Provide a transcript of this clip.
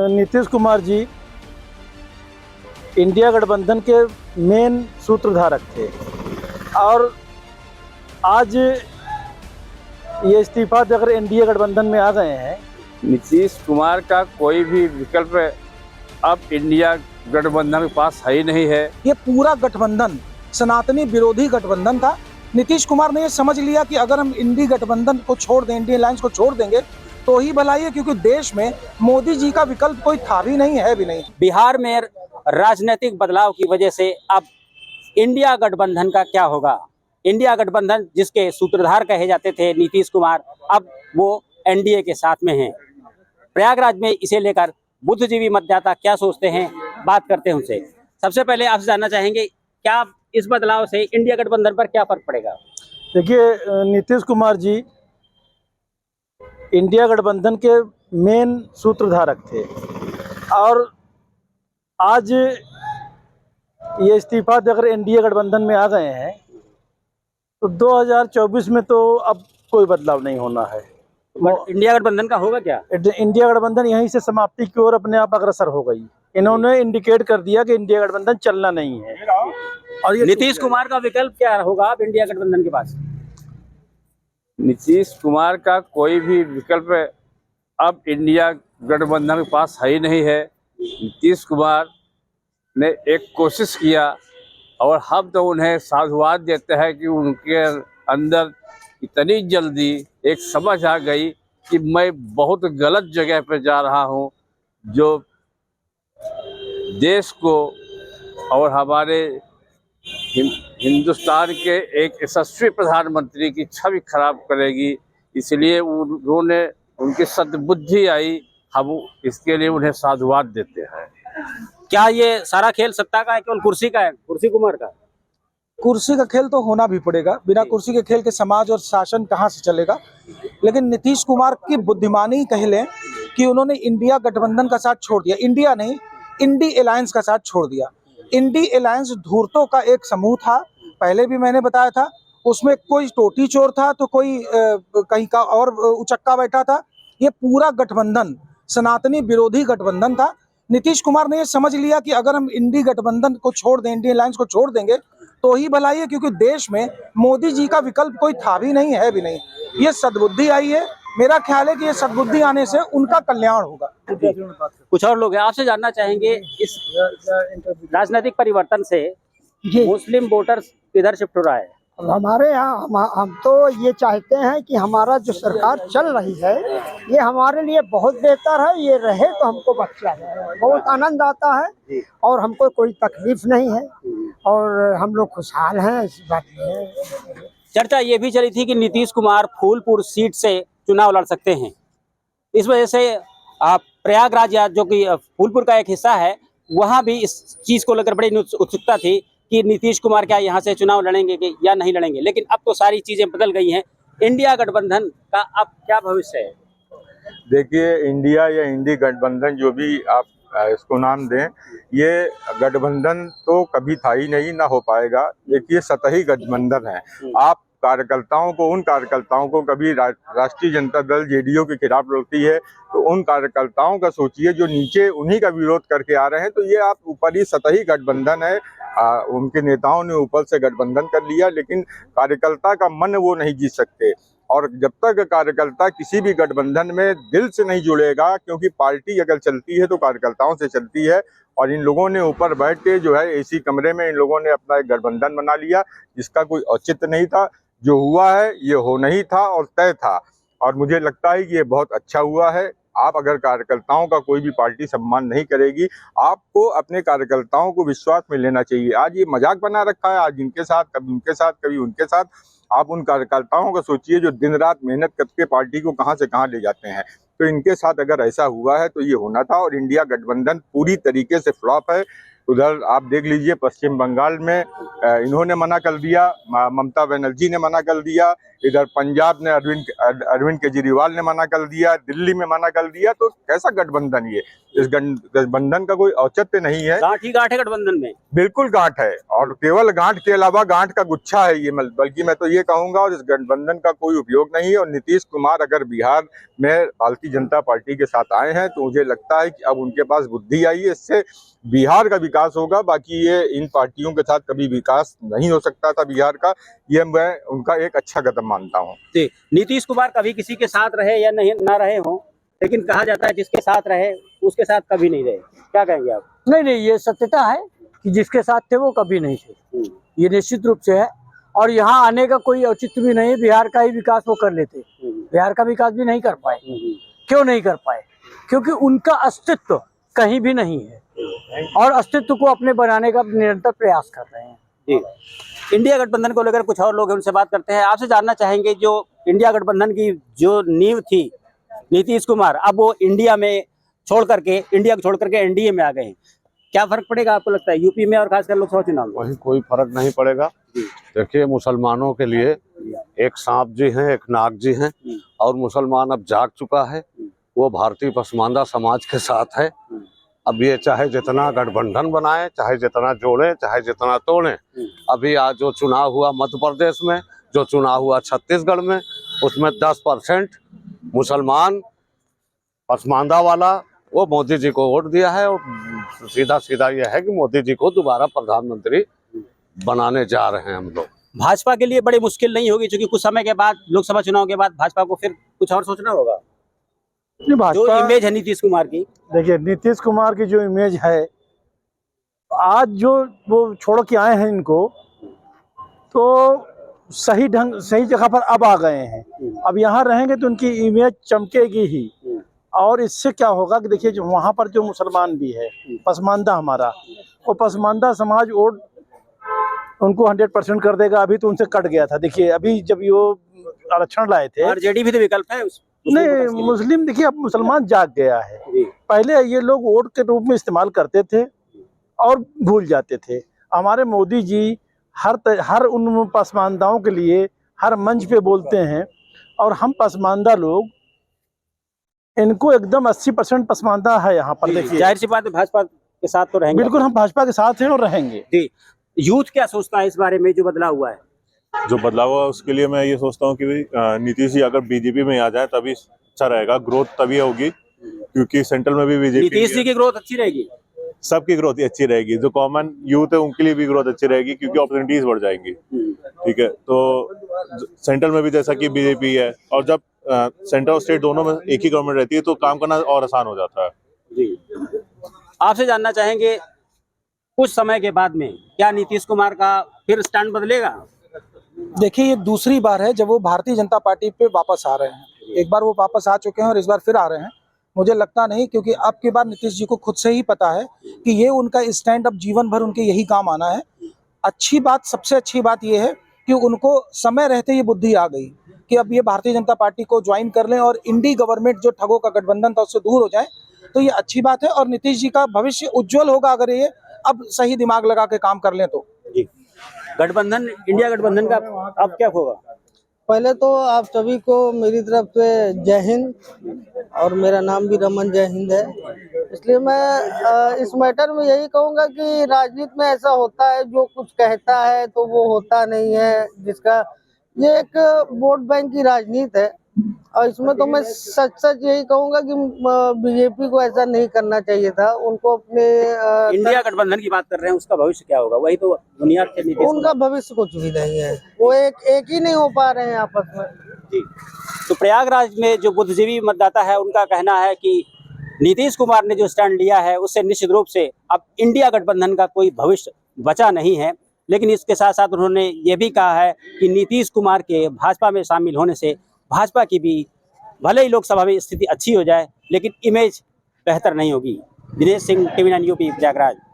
Nitish Kumar ji India गठबंधन के main सूत्रधारक थे और आज ये इस्तीफा देकर एनडीए गठबंधन में आ गए हैं। नीतीश कुमार का कोई भी विकल्प अब इंडिया गठबंधन के पास है ही नहीं है। ये पूरा गठबंधन सनातनी विरोधी गठबंधन था। नीतीश कुमार ने ये समझ लिया कि अगर हम इंडी गठबंधन को छोड़ दें, इंडिया अलायंस को छोड़ देंगे तो ही भलाई है, क्योंकि देश में मोदी जी का विकल्प कोई था भी नहीं, है भी नहीं। बिहार में राजनीतिक बदलाव की वजह से अब इंडिया गठबंधन का क्या होगा? इंडिया गठबंधन जिसके सूत्रधार कहे जाते थे नीतीश कुमार, अब वो एनडीए के साथ में हैं। प्रयागराज में इसे लेकर बुद्धिजीवी मतदाता क्या सोचते हैं, बात करते हैं उनसे। सबसे पहले आपसे जानना चाहेंगे, क्या इस बदलाव से इंडिया गठबंधन पर क्या फर्क पड़ेगा? देखिए, नीतीश कुमार जी इंडिया गठबंधन के मेन सूत्रधारक थे और आज ये इस्तीफा देकर एनडीए गठबंधन में आ गए हैं, तो 2024 में तो अब कोई बदलाव नहीं होना है। इंडिया गठबंधन का होगा क्या? इंडिया गठबंधन यहीं से समाप्ति की ओर अपने आप अग्रसर हो गई। इन्होंने इंडिकेट कर दिया कि इंडिया गठबंधन चलना नहीं है। और ये नीतीश कुमार का विकल्प क्या होगा अब इंडिया गठबंधन के पास? नीतीश कुमार का कोई भी विकल्प अब इंडिया गठबंधन के पास है ही नहीं है। नीतीश कुमार ने एक कोशिश किया और हम तो उन्हें साधुवाद देते हैं कि उनके अंदर इतनी जल्दी एक समझ आ गई कि मैं बहुत गलत जगह पर जा रहा हूं, जो देश को और हमारे हिंदुस्तान के एक यशस्वी प्रधानमंत्री की छवि खराब करेगी। इसलिए उन्होंने उनकी सद्बुद्धि आई, हम इसके लिए उन्हें साधुवाद देते हैं। क्या ये सारा खेल सत्ता का है, केवल कुर्सी का है, कुर्सी कुमार का? कुर्सी का खेल तो होना भी पड़ेगा, बिना कुर्सी के खेल के समाज और शासन कहाँ से चलेगा। लेकिन नीतीश कुमार की बुद्धिमानी कह लें कि उन्होंने इंडिया गठबंधन का साथ छोड़ दिया, इंडिया नहीं इंडी अलायंस का साथ छोड़ दिया। इंडी अलायंस धूर्तों का एक समूह था, पहले भी मैंने बताया था। उसमें कोई टोटी चोर था तो कोई कहीं का और उचक्का बैठा था। ये पूरा गठबंधन सनातनी विरोधी गठबंधन था। नीतीश कुमार ने ये समझ लिया कि अगर हम इंडी गठबंधन को छोड़ दें, इंडिया अलायंस को छोड़ देंगे तो ही भलाई है, क्योंकि देश में मोदी जी का विकल्प कोई था भी नहीं, है भी नहीं। ये सद्बुद्धि आई है। मेरा ख्याल है कि ये सद्बुद्धि आने से उनका कल्याण होगा। कुछ और लोग हैं, आपसे जानना चाहेंगे, इस राजनीतिक परिवर्तन से मुस्लिम वोटर्स किधर शिफ्ट हो रहा है? हमारे यहाँ हम तो ये चाहते हैं कि हमारा जो सरकार चल रही है ये हमारे लिए बहुत बेहतर है। ये रहे तो हमको बख्शा है, बहुत आनंद आता है और हमको कोई तकलीफ नहीं है और हम लोग खुशहाल हैं, इस बात में। चर्चा ये भी चली थी कि नीतीश कुमार फूलपुर सीट से चुनाव लड़ सकते हैं। इस वजह से प्रयागराज या जो कि फूलपुर का एक हिस्सा है, वहाँ भी इस चीज़ को लेकर बड़ी उत्सुकता थी कि नीतीश कुमार क्या यहाँ से चुनाव लड़ेंगे कि या नहीं लड़ेंगे। लेकिन अब तो सारी चीज़ें बदल गई हैं। इंडिया गठबंधन का अब क्या भविष्य है? देखिए, इंडिया या इंडी गठबंधन जो भी आप इसको नाम दें, ये गठबंधन तो कभी था ही नहीं, ना हो पाएगा। देखिए, सतही गठबंधन है। आप उन कार्यकर्ताओं को कभी राष्ट्रीय जनता दल जेडीयू के खिलाफ लड़ती है, तो उन कार्यकर्ताओं का सोचिए जो नीचे उन्हीं का विरोध करके आ रहे हैं। तो ये आप ऊपरी सतही गठबंधन है। उनके नेताओं ने ऊपर से गठबंधन कर लिया, लेकिन कार्यकर्ता का मन वो नहीं जीत सकते। और जब तक कार्यकर्ता किसी भी गठबंधन में दिल से नहीं जुड़ेगा, क्योंकि पार्टी अगर चलती है तो कार्यकर्ताओं से चलती है, और इन लोगों ने ऊपर बैठ के जो है एसी कमरे में इन लोगों ने अपना एक गठबंधन बना लिया, जिसका कोई औचित्य नहीं था। जो हुआ है ये होना ही था और तय था, और मुझे लगता है कि ये बहुत अच्छा हुआ है। आप अगर कार्यकर्ताओं का कोई भी पार्टी सम्मान नहीं करेगी, आपको अपने कार्यकर्ताओं को विश्वास में लेना चाहिए। आज ये मजाक बना रखा है, आज इनके साथ, कभी उनके साथ, कभी उनके साथ। आप उन कार्यकर्ताओं का सोचिए जो दिन रात मेहनत करके पार्टी को कहां से कहां ले जाते हैं। तो इनके साथ अगर ऐसा हुआ है तो ये होना था। और इंडिया गठबंधन पूरी तरीके से फ्लॉप है। उधर आप देख लीजिए, पश्चिम बंगाल में इन्होंने मना कर दिया, ममता बनर्जी ने मना कर दिया। इधर पंजाब ने अरविंद केजरीवाल ने मना कर दिया, दिल्ली में मना कर दिया। तो कैसा गठबंधन ये? इस गठबंधन का कोई औचित्य नहीं है। गांठ ही गांठ है गठबंधन में। बिल्कुल गांठ है, और केवल गांठ के अलावा गांठ का गुच्छा है ये, बल्कि मैं तो ये कहूंगा, और इस गठबंधन का कोई उपयोग नहीं है। और नीतीश कुमार अगर बिहार में भारतीय जनता पार्टी के साथ आए हैं तो मुझे लगता है कि अब उनके पास बुद्धि आई है, इससे बिहार का विकास होगा। बाकी ये इन पार्टियों के साथ कभी विकास नहीं हो सकता था बिहार का, ये मैं उनका एक अच्छा कदम मानता हूँ। नीतीश कुमार कभी किसी के साथ रहे या नहीं ना रहे हो, लेकिन कहा जाता है जिसके साथ रहे उसके साथ कभी नहीं रहे, क्या कहेंगे आप? नहीं, ये सत्यता है कि जिसके साथ थे वो कभी नहीं थे, ये निश्चित रूप से है। और यहाँ आने का कोई औचित्य भी नहीं, बिहार का ही विकास वो कर लेते, बिहार का विकास भी नहीं कर पाए। क्यों नहीं कर पाए? क्योंकि उनका अस्तित्व कहीं भी नहीं है, और अस्तित्व को अपने बनाने का निरंतर प्रयास कर रहे हैं। इंडिया गठबंधन को लेकर कुछ और लोग हैं, उनसे बात करते हैं। आपसे जानना चाहेंगे, जो इंडिया गठबंधन की जो नींव थी नीतीश कुमार, अब वो इंडिया को छोड़ करके एनडीए में आ गए हैं, क्या फर्क पड़ेगा आपको लगता है यूपी में और खासकर लोकसभा चुनाव में? वही कोई फर्क नहीं पड़ेगा। देखिए, मुसलमानों के लिए एक सांप जी हैं, एक नाग जी हैं, और मुसलमान अब जाग चुका है, वो भारतीय पसमानदा समाज के साथ है। अब ये चाहे जितना गठबंधन बनाए, चाहे जितना जोड़े, चाहे जितना तोड़े, अभी आज जो चुनाव हुआ मध्य प्रदेश में, जो चुनाव हुआ छत्तीसगढ़ में, उसमें 10% मुसलमान पसमानदा वाला वो मोदी जी को वोट दिया है। और सीधा सीधा यह है कि मोदी जी को दोबारा प्रधानमंत्री बनाने जा रहे हैं हम लोग। भाजपा के लिए बड़ी मुश्किल नहीं होगी, क्योंकि कुछ समय के बाद, लोकसभा चुनाव के बाद भाजपा को फिर कुछ और सोचना होगा? जो इमेज है नीतीश कुमार की, देखिए नीतीश कुमार की जो इमेज है, आज जो वो छोड़ के आए हैं इनको, तो सही जगह पर अब आ गए हैं। अब यहाँ रहेंगे तो उनकी इमेज चमकेगी ही। और इससे क्या होगा कि देखिए, जो वहाँ पर जो मुसलमान भी है, पसमानदा हमारा, वो पसमानदा समाज वोट उनको 100% कर देगा। अभी तो उनसे कट गया था। देखिए, अभी जब ये आरक्षण लाए थे, आरजेडी भी तो विकल्प है नहीं, मुस्लिम, देखिए अब मुसलमान जाग गया है। पहले ये लोग वोट के रूप में इस्तेमाल करते थे और भूल जाते थे। हमारे मोदी जी हर उन पसमानदाओं के लिए हर मंच पे बोलते हैं, और हम पसमानदा लोग इनको एकदम 80% पसमानदा है यहाँ पर। देखिए, जाहिर सी बात है, भाजपा के साथ तो रहेंगे। बिल्कुल, हम भाजपा के साथ हैं और रहेंगे। यूथ क्या सोचता है इस बारे में, जो बदलाव हुआ है? जो बदलाव हुआ उसके लिए मैं ये सोचता हूँ कि नीतीश जी अगर बीजेपी में आ जाए तभी अच्छा रहेगा, ग्रोथ तभी होगी, क्योंकि सेंट्रल में भी बीजेपी, नीतीश जी की ग्रोथ अच्छी रहेगी, सबकी ग्रोथ अच्छी रहेगी। जो कॉमन यूथ है उनके लिए भी ग्रोथ अच्छी रहेगी, क्योंकि अपॉर्चुनिटीज बढ़ जाएंगी। ठीक है, तो सेंट्रल में भी जैसा कि बीजेपी है, और जब सेंट्रल और स्टेट दोनों में एक ही गवर्नमेंट रहती है तो काम करना और आसान हो जाता है। जी, आपसे जानना चाहेंगे, कुछ समय के बाद में क्या नीतीश कुमार का फिर स्टैंड बदलेगा? देखिए, ये दूसरी बार है जब वो भारतीय जनता पार्टी पे वापस आ रहे हैं। एक बार वो वापस आ चुके हैं और इस बार फिर आ रहे हैं। मुझे लगता नहीं, क्योंकि अब की बार नीतीश जी को खुद से ही पता है कि ये उनका स्टैंड अब जीवन भर उनके यही काम आना है। अच्छी बात, सबसे अच्छी बात ये है कि उनको समय रहते ये बुद्धि आ गई कि अब ये भारतीय जनता पार्टी को ज्वाइन कर लें और इंडी गवर्नमेंट जो ठगों का गठबंधन था उससे दूर हो जाए, तो ये अच्छी बात है। और नीतीश जी का भविष्य उज्जवल होगा अगर ये अब सही दिमाग लगा के काम कर लें तो। गठबंधन, इंडिया गठबंधन का अब क्या होगा? पहले तो आप सभी को मेरी तरफ से जय हिंद, और मेरा नाम भी रमन जय हिंद है। इसलिए मैं इस मैटर में यही कहूँगा कि राजनीति में ऐसा होता है, जो कुछ कहता है तो वो होता नहीं है, जिसका ये एक वोट बैंक की राजनीति है। और इसमें तो मैं सच यही कहूँगा कि बीजेपी को ऐसा नहीं करना चाहिए था। उनको अपने इंडिया गठबंधन की बात कर रहे हैं, उसका भविष्य क्या होगा? वही तो बुनियाद के नीतीश, उनका भविष्य कुछ भी नहीं है, वो एक ही नहीं हो पा रहे हैं आपस में। जी, तो प्रयागराज में जो बुद्धिजीवी मतदाता है, उनका कहना है कि नीतीश कुमार ने जो स्टैंड लिया है उससे निश्चित रूप से अब इंडिया गठबंधन का कोई भविष्य बचा नहीं है। लेकिन इसके साथ साथ उन्होंने ये भी कहा है कि नीतीश कुमार के भाजपा में शामिल होने से भाजपा की भी भले ही लोकसभा में स्थिति अच्छी हो जाए, लेकिन इमेज बेहतर नहीं होगी। Dinesh Singh, TV9 UP, Prayagraj.